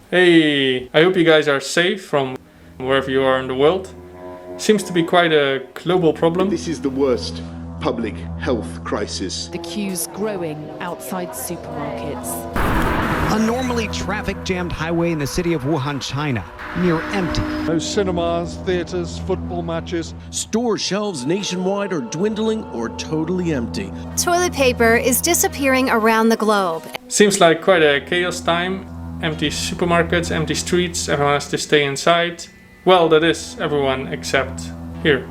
Hey, I hope you guys are safe from wherever you are in the world. Seems to be quite a global problem. This is the worst public health crisis. The queues growing outside supermarkets. A normally traffic-jammed highway in the city of Wuhan, China, near empty. No cinemas, theaters, football matches. Store shelves nationwide are dwindling or totally empty. Toilet paper is disappearing around the globe. Seems like quite a chaos time. Empty supermarkets, empty streets, everyone has to stay inside. Well, that is everyone except here.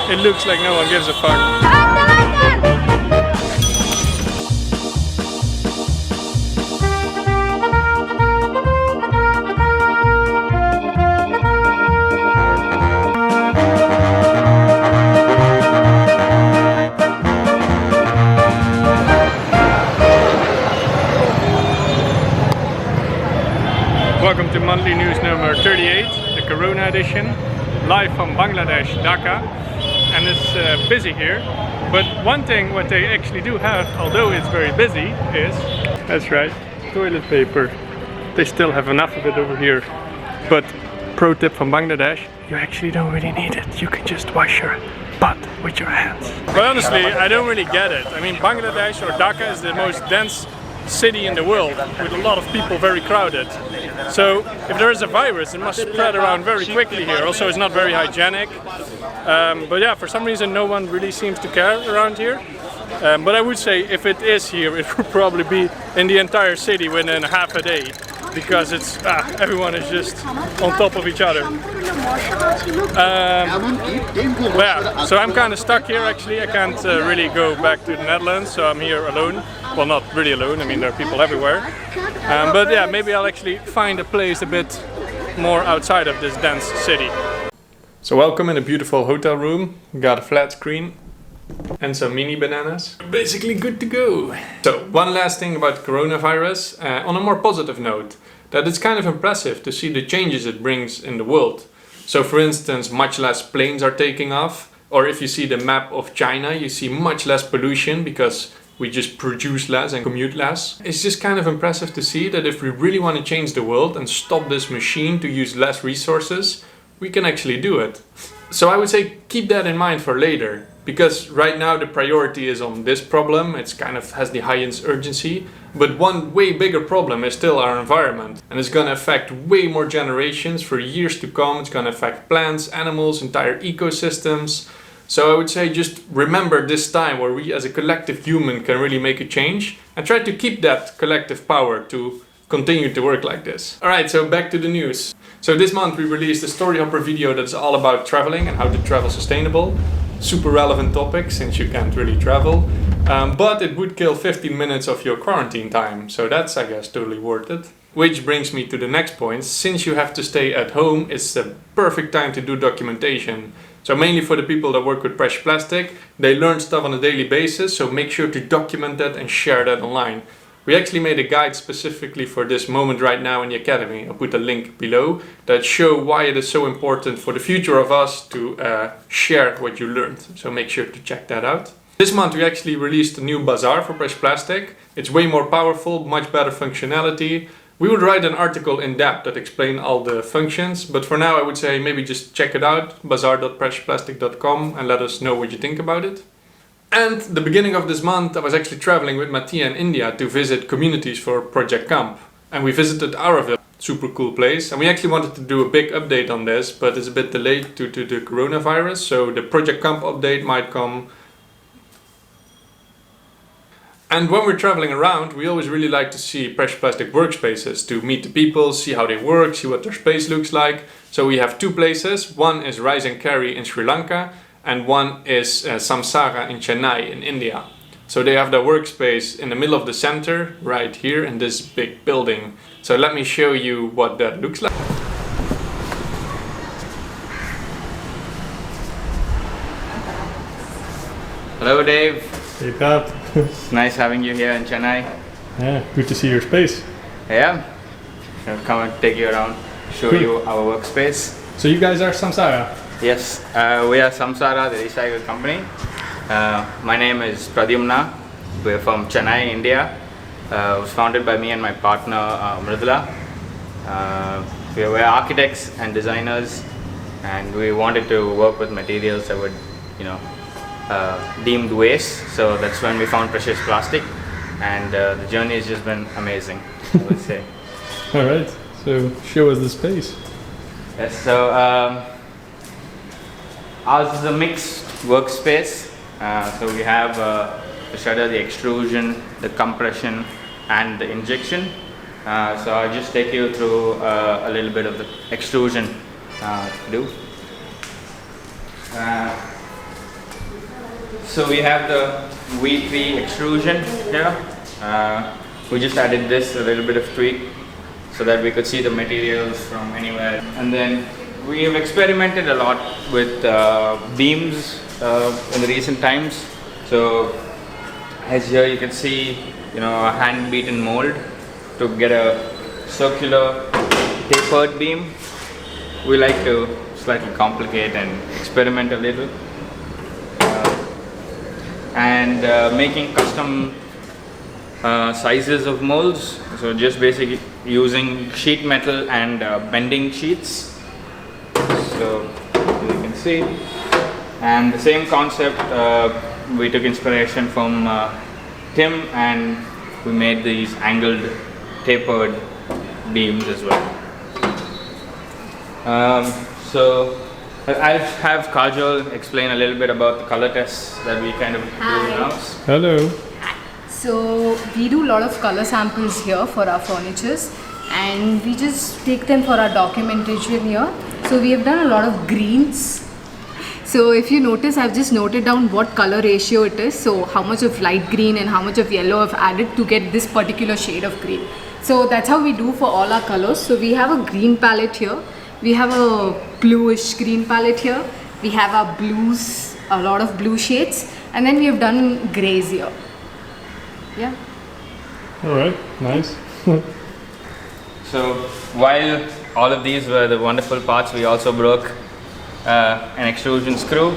It looks like no one gives a fuck. Welcome to monthly news number 38, the Corona edition, live from Bangladesh, Dhaka. And it's busy here, but one thing what they actually do have, although it's very busy, is, that's right, toilet paper. They still have enough of it over here. But pro tip from Bangladesh, you actually don't really need it. You can just wash your butt with your hands. But honestly, I don't really get it. I mean, Bangladesh or Dhaka is the most dense city in the world, with a lot of people, very crowded. So if there is a virus, it must spread around very quickly here. Also, it's not very hygienic. But yeah, for some reason no one really seems to care around here. But I would say if it is here, it would probably be in the entire city within half a day, because it's everyone is just on top of each other. Yeah, so I'm kind of stuck here actually. I can't really go back to the Netherlands, so I'm here alone. Well, not really alone, I mean there are people everywhere. But yeah, maybe I'll actually find a place a bit more outside of this dense city. So welcome in a beautiful hotel room. Got a flat screen and some mini bananas. Basically good to go. So one last thing about coronavirus, on a more positive note, that it's kind of impressive to see the changes it brings in the world. So for instance, much less planes are taking off, or if you see the map of China, you see much less pollution because we just produce less and commute less. It's just kind of impressive to see that if we really want to change the world and stop this machine to use less resources, we can actually do it. So I would say keep that in mind for later, because right now the priority is on this problem. It's kind of has the highest urgency, but one way bigger problem is still our environment, and it's going to affect way more generations for years to come. It's going to affect plants, animals, entire ecosystems. So I would say just remember this time where we as a collective human can really make a change, and try to keep that collective power to continue to work like this. Alright, so back to the news. So this month we released a story hopper video that's all about traveling and how to travel sustainable. Super relevant topic since you can't really travel. But it would kill 15 minutes of your quarantine time. So that's, I guess, totally worth it. Which brings me to the next point. Since you have to stay at home, it's the perfect time to do documentation. So mainly for the people that work with precious plastic, they learn stuff on a daily basis. So make sure to document that and share that online. We actually made a guide specifically for this moment right now in the Academy. I'll put a link below that show why it is so important for the future of us to share what you learned. So make sure to check that out. This month we actually released a new bazaar for precious plastic. It's way more powerful, much better functionality. We would write an article in depth that explain all the functions, but for now I would say maybe just check it out, bazaar.preciousplastic.com, and let us know what you think about it. And the beginning of this month I was actually traveling with Mattia in India to visit communities for Project Camp. And we visited Auroville, super cool place. And we actually wanted to do a big update on this, but it's a bit delayed due to the coronavirus. So the Project Camp update might come. And when we're traveling around, we always really like to see precious plastic workspaces, to meet the people, see how they work, see what their space looks like. So we have two places. One is Rise and Carry in Sri Lanka, and one is Samsara in Chennai in India. So they have their workspace in the middle of the center, right here in this big building. So let me show you what that looks like. Hello Dave. Hey Pat. Nice having you here in Chennai. Yeah, good to see your space. Yeah. I'll come and take you around, show Cool. you our workspace. So you guys are Samsara? Yes, we are Samsara, the recycle company. My name is Pradyumna. We're from Chennai, India. It was founded by me and my partner Mridula. We're architects and designers, and we wanted to work with materials that would, deemed waste. So that's when we found precious plastic, and the journey has just been amazing, I would say. All right, so show us the space. Yes, so ours is a mixed workspace. So we have the shredder, the extrusion, the compression, and the injection. So I'll just take you through a little bit of the extrusion to do. So we have the V3 extrusion here. We just added this, a little bit of tweak, so that we could see the materials from anywhere. And then we have experimented a lot with beams in the recent times. So as here you can see, a hand beaten mold to get a circular tapered beam. We like to slightly complicate and experiment a little. And making custom sizes of molds. So just basically using sheet metal and bending sheets. So you can see, and the same concept, we took inspiration from Tim, and we made these angled tapered beams as well. So I'll have Kajol explain a little bit about the color tests that we kind of do now. Hello. So we do a lot of color samples here for our furnitures, and we just take them for our documentation here. So we have done a lot of greens. So if you notice, I've just noted down what color ratio it is. So how much of light green and how much of yellow I've added to get this particular shade of green. So that's how we do for all our colors. So we have a green palette here. We have a bluish green palette here. We have our blues, a lot of blue shades. And then we have done grays here. Yeah. All right, nice. So while all of these were the wonderful parts, we also broke an extrusion screw.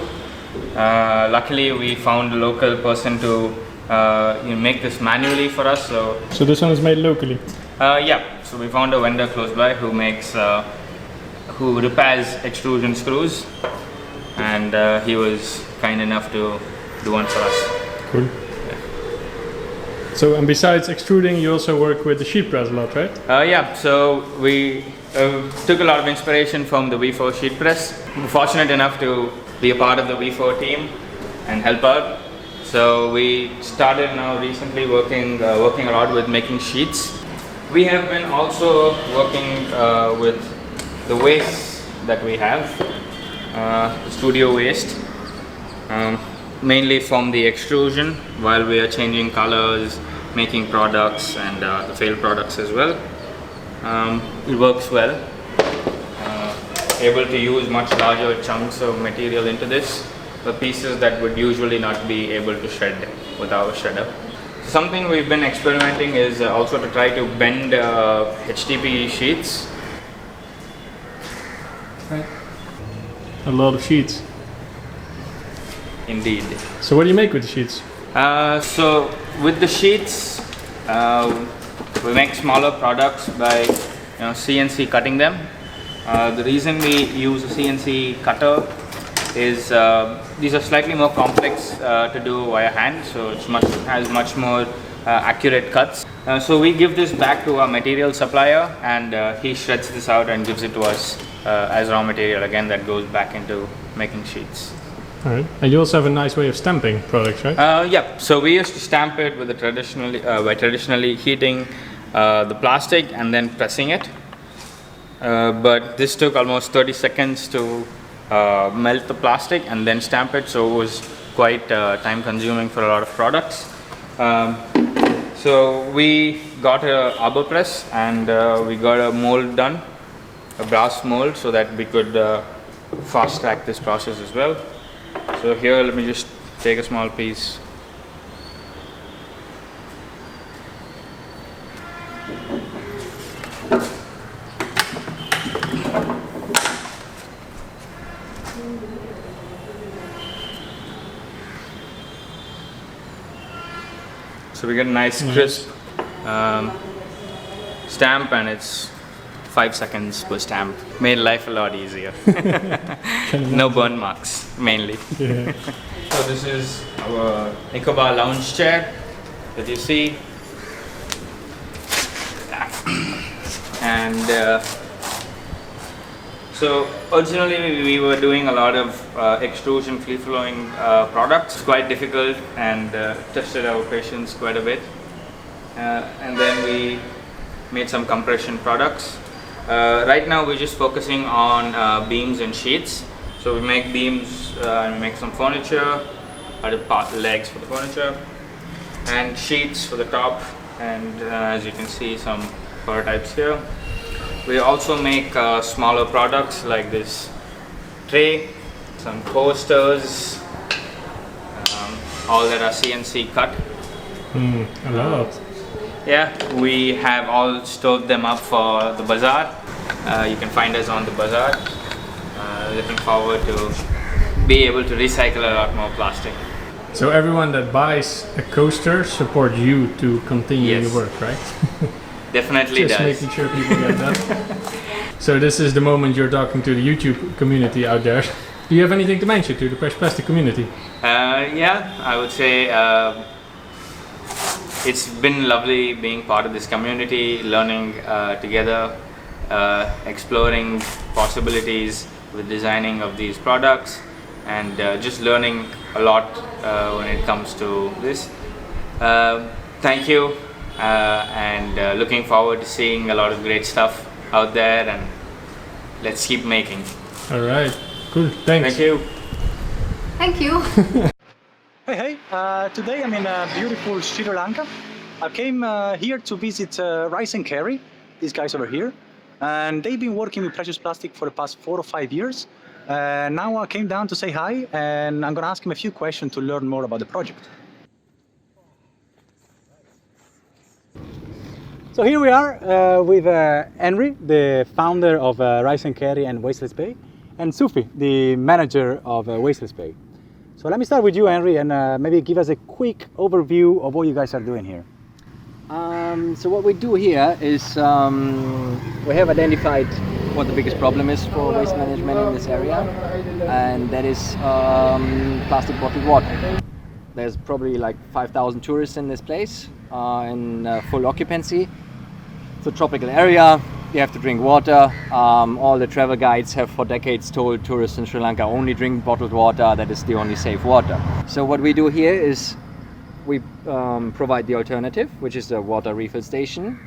Luckily, we found a local person to make this manually for us. So this one is made locally? Yeah, so we found a vendor close by who makes, who repairs extrusion screws, and he was kind enough to do one for us. Cool. So, and besides extruding, you also work with the sheet press a lot, right? Yeah, so we took a lot of inspiration from the V4 sheet press. We're fortunate enough to be a part of the V4 team and help out. So we started now recently working a lot with making sheets. We have been also working with the waste that we have, studio waste. Mainly from the extrusion, while we are changing colors, making products, and the failed products as well. It works well. Able to use much larger chunks of material into this, the pieces that would usually not be able to shred with our shredder. Something we've been experimenting is also to try to bend HDPE sheets. Right. A lot of sheets. Indeed. So what do you make with the sheets? So with the sheets, we make smaller products by CNC cutting them. The reason we use a CNC cutter is these are slightly more complex to do via hand, so it has much more accurate cuts. So we give this back to our material supplier, and he shreds this out and gives it to us as raw material again that goes back into making sheets. Alright, and you also have a nice way of stamping products, right? Yeah, so we used to stamp it with by traditionally heating the plastic and then pressing it. But this took almost 30 seconds to melt the plastic and then stamp it, so it was quite time consuming for a lot of products. So we got a arbor press, and we got a mold done, a brass mold, so that we could fast track this process as well. So here, let me just take a small piece. So we get a nice crisp stamp, and it's 5 seconds per stamp. Made life a lot easier. No burn marks, mainly. Yeah. So this is our Nicobar lounge chair that you see. And so originally we were doing a lot of extrusion free flowing products. Quite difficult, and tested our patience quite a bit. And then we made some compression products. Right now we're just focusing on beams and sheets. So we make beams and we make some furniture, legs for the furniture, and sheets for the top, and as you can see, some prototypes here. We also make smaller products like this tray, some coasters, all that are CNC cut. A lot. Yeah, we have all stored them up for the bazaar. You can find us on the bazaar. Looking forward to be able to recycle a lot more plastic. So everyone that buys a coaster supports you to continue your work, right? Definitely Just does. making sure people get that. So this is the moment you're talking to the YouTube community out there. Do you have anything to mention to the Precious Plastic community? Yeah, I would say it's been lovely being part of this community, learning together, exploring possibilities with designing of these products, and just learning a lot when it comes to this. Thank you, and looking forward to seeing a lot of great stuff out there, and let's keep making. All right, cool, thanks. Thank you. Thank you. Hey, today I'm in beautiful Sri Lanka. I came here to visit Rice and Carry, these guys over here. And they've been working with precious plastic for the past 4 or 5 years. Now I came down to say hi, and I'm gonna ask him a few questions to learn more about the project. So here we are with Henry, the founder of Rice and Carry and Wasteless Bay, and Sufi, the manager of Wasteless Bay. So let me start with you, Henry, and maybe give us a quick overview of what you guys are doing here. So what we do here is we have identified what the biggest problem is for waste management in this area, and that is plastic bottled water. There's probably like 5,000 tourists in this place in full occupancy. It's a tropical area. You have to drink water. All the travel guides have for decades told tourists in Sri Lanka only drink bottled water. That is the only safe water. So what we do here is we provide the alternative, which is the water refill station.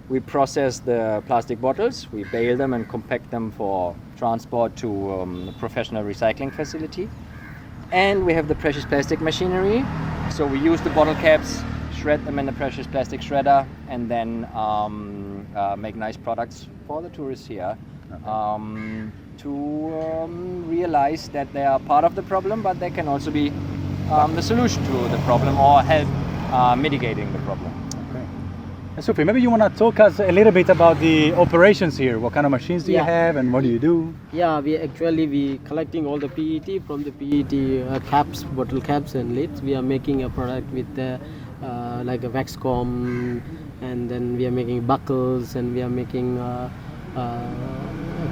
We process the plastic bottles, we bale them and compact them for transport to a professional recycling facility. And we have the precious plastic machinery. So we use the bottle caps, shred them in the precious plastic shredder, and then make nice products for the tourists here to realize that they are part of the problem, but they can also be the solution to the problem or help mitigating the problem. Okay. And Sophie, maybe you want to talk us a little bit about the operations here. What kind of machines do you have, and what do you do? Yeah, we collecting all the PET from the PET caps, bottle caps and lids. We are making a product with like a wax comb, and then we are making buckles, and we are making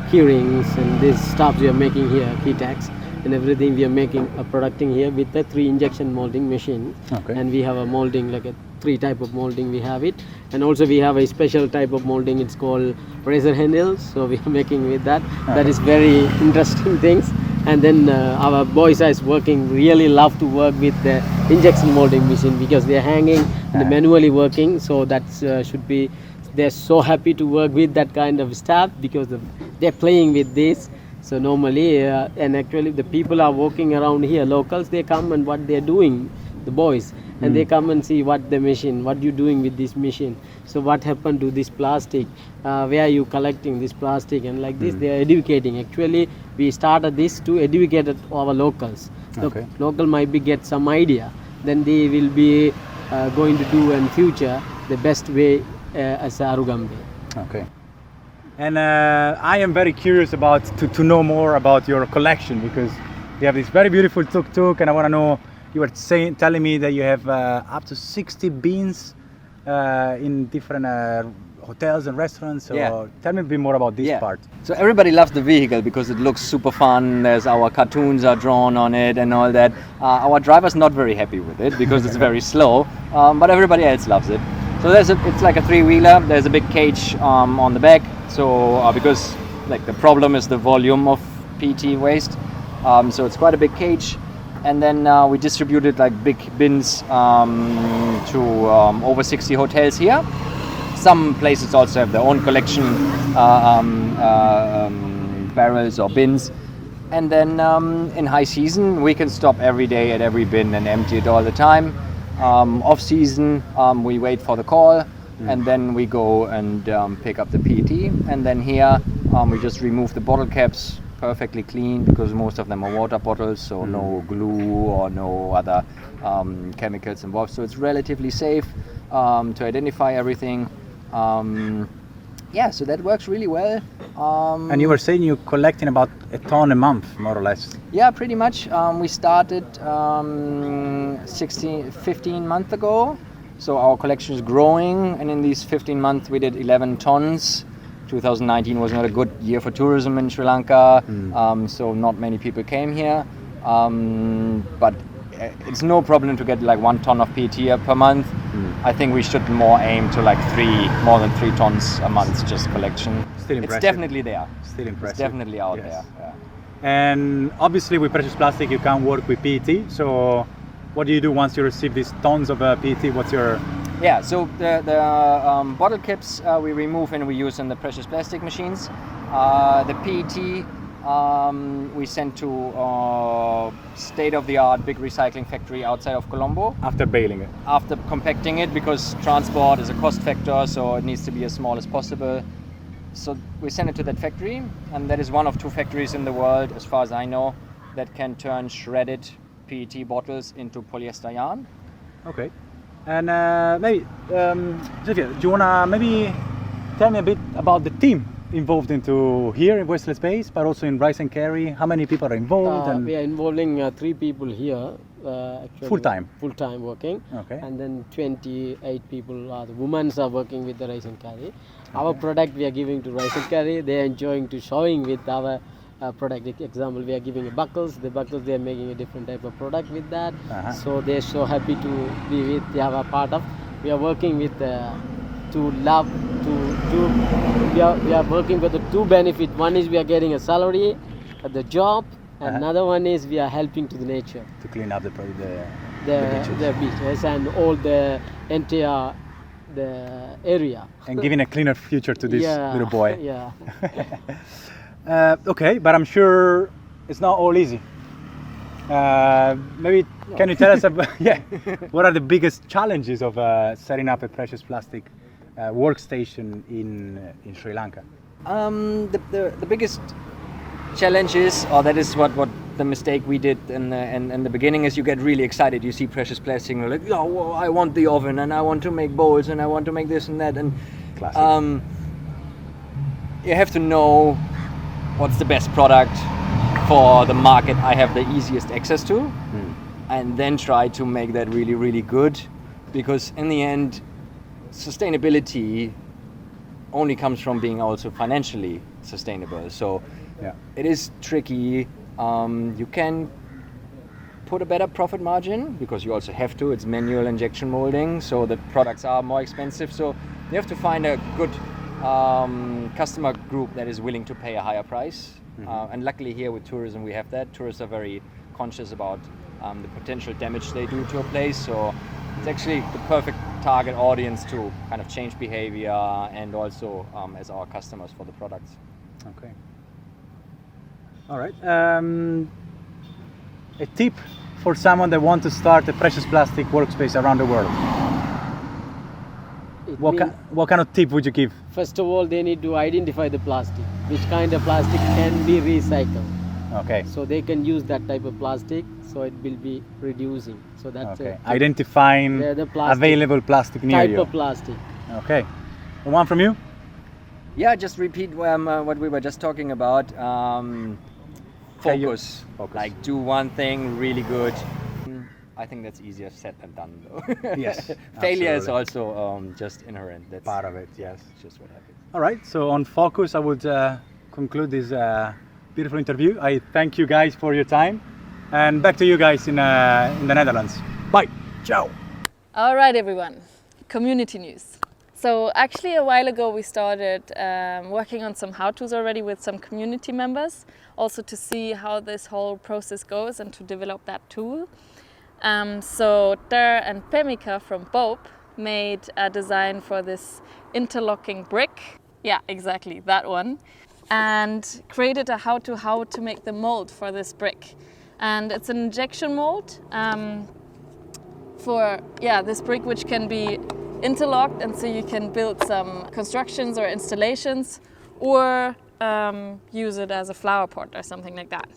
key rings, and this stuff we are making here, key tags and everything we are making a producting here with the 3 injection molding machine. Okay. And we have a molding, like a 3 type of molding we have it, and also we have a special type of molding, it's called razor handles, so we are making with that. That is very interesting things. And then our boys are working, really love to work with the injection molding machine because they are hanging and manually working, so that should be, they're so happy to work with that kind of stuff because they're playing with this. So normally, and actually the people are walking around here, locals, they come and what they're doing, the boys, and they come and see what the machine, what you doing with this machine. So what happened to this plastic, where are you collecting this plastic, and like this they are educating. Actually, we started this to educate our locals. So local might be get some idea, then they will be going to do in future the best way as Arugambe. Okay. And I am very curious about to know more about your collection, because you have this very beautiful tuk-tuk, and I want to know you were telling me that you have up to 60 bins in different hotels and restaurants. So Yeah. tell me a bit more about this part. So everybody loves the vehicle because it looks super fun. There's our cartoons are drawn on it and all that. Our driver's not very happy with it because it's very slow, but everybody else loves it. So it's like a three-wheeler. There's a big cage on the back. So because like the problem is the volume of PET waste. So it's quite a big cage. And then we distributed like big bins to over 60 hotels here. Some places also have their own collection barrels or bins. And then in high season, we can stop every day at every bin and empty it all the time. Off season, we wait for the call and then we go and pick up the PET. And then here, we just remove the bottle caps, perfectly clean, because most of them are water bottles, so no glue or no other chemicals involved. So it's relatively safe to identify everything. Yeah, so that works really well. And you were saying you're collecting about a ton a month, more or less. Yeah, pretty much. We started 15 months ago. So our collection is growing, and in these 15 months we did 11 tons. 2019 was not a good year for tourism in Sri Lanka, so not many people came here. But it's no problem to get like 1 ton of PET here per month. I think we should more aim to like more than 3 tons a month just collection. Still impressive. It's definitely there. Still impressive. It's definitely out there. Yeah. And obviously with precious plastic you can't work with PET. So what do you do once you receive these tons of PET? What's your... Yeah, so the bottle caps we remove and we use in the precious plastic machines. The PET we send to state-of-the-art big recycling factory outside of Colombo. After baling it? After compacting it, because transport is a cost factor, so it needs to be as small as possible. So we send it to that factory, and that is one of 2 factories in the world, as far as I know, that can turn shredded PET bottles into polyester yarn. Okay. And maybe, Sylvia, do you want to maybe tell me a bit about the team involved into here in Wasteless Space, but also in Rise and Carry? How many people are involved? We are involving 3 people here. Actually, Full-time? Full-time working. Okay. And then 28 people are the women are working with the Rise and Carry. Our product we are giving to Rise and Carry. They are enjoying to showing with our product. Example, we are giving buckles. The buckles they are making a different type of product with that. So they are so happy to be with. They have a part of. We are working with to love to do. We are working with the 2 benefit. One is we are getting a salary at the job. Another one is we are helping to the nature. To clean up the beaches and all the entire the area. And giving a cleaner future to this little boy. Yeah. Okay, but I'm sure it's not all easy. Maybe can you tell us about, what are the biggest challenges of setting up a precious plastic workstation in Sri Lanka? The biggest challenge is, or that is what the mistake we did in the beginning, is you get really excited. You see precious plastic, and you're like, oh, well, I want the oven, and I want to make bowls, and I want to make this and that, and you have to know what's the best product for the market I have the easiest access to, and then try to make that really, really good, because in the end, sustainability only comes from being also financially sustainable. So it is tricky. You can put a better profit margin because you also have to. It's manual injection molding, so the products are more expensive. So you have to find a good customer group that is willing to pay a higher price. And luckily here with tourism we have that. Tourists are very conscious about the potential damage they do to a place. So it's actually the perfect target audience to kind of change behavior and also as our customers for the products. Okay. All right. A tip for someone that wants to start a precious plastic workspace around the world. What kind of tip would you give? First of all, they need to identify the plastic, which kind of plastic can be recycled. Okay. So they can use that type of plastic, so it will be reducing. So that's identifying the plastic, available plastic near you. Type of plastic. Okay. One from you? Yeah, just repeat what we were just talking about. Focus. Like do one thing really good. I think that's easier said than done, though. Yes, Failure is absolutely. also just inherent. That's Part of it, yes. just what happens. All right, so on focus, I would conclude this beautiful interview. I thank you guys for your time, and back to you guys in the Netherlands. Bye. Ciao. All right, everyone. Community news. So actually a while ago we started working on some how-tos already with some community members, also to see how this whole process goes and to develop that tool. So Ter and Pemika from BOPE made a design for this interlocking brick. Yeah, exactly, that one. And created a how to make the mold for this brick. And it's an injection mold for this brick, which can be interlocked, and so you can build some constructions or installations, or use it as a flower pot or something like that.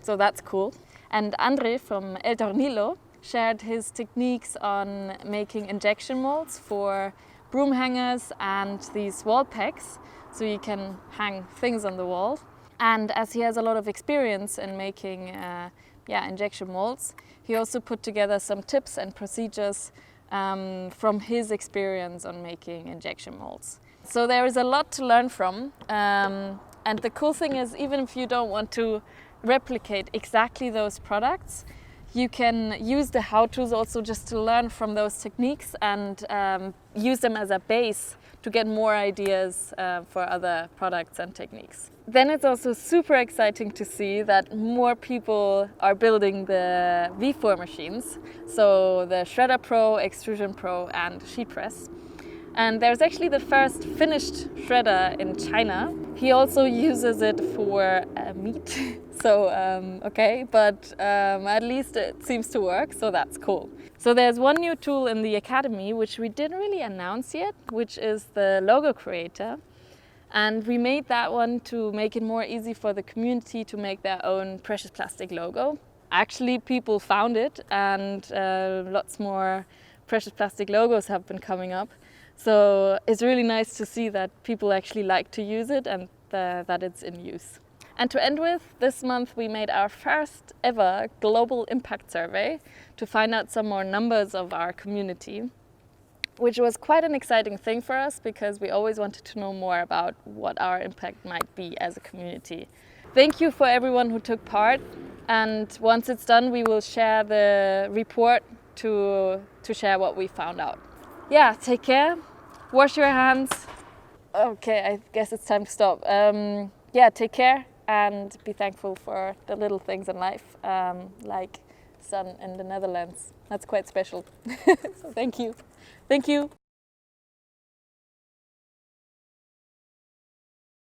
So that's cool. And Andre from El Tornillo shared his techniques on making injection molds for broom hangers and these wall pegs, so you can hang things on the wall. And as he has a lot of experience in making injection molds, he also put together some tips and procedures from his experience on making injection molds. So there is a lot to learn from, and the cool thing is, even if you don't want to replicate exactly those products, you can use the how-tos also just to learn from those techniques and use them as a base to get more ideas for other products and techniques. Then it's also super exciting to see that more people are building the V4 machines, so the Shredder Pro, Extrusion Pro and Sheet Press. And there's actually the first finished shredder in China. He also uses it for meat, so but at least it seems to work, so that's cool. So there's one new tool in the Academy which we didn't really announce yet, which is the logo creator. And we made that one to make it more easy for the community to make their own precious plastic logo. Actually, people found it, and lots more precious plastic logos have been coming up. So it's really nice to see that people actually like to use it and that it's in use. And to end with, this month we made our first ever global impact survey to find out some more numbers of our community, which was quite an exciting thing for us because we always wanted to know more about what our impact might be as a community. Thank you for everyone who took part, and once it's done we will share the report to share what we found out. Yeah, take care, wash your hands. Okay, I guess it's time to stop. Take care and be thankful for the little things in life, like sun in the Netherlands. That's quite special. So thank you. Thank you.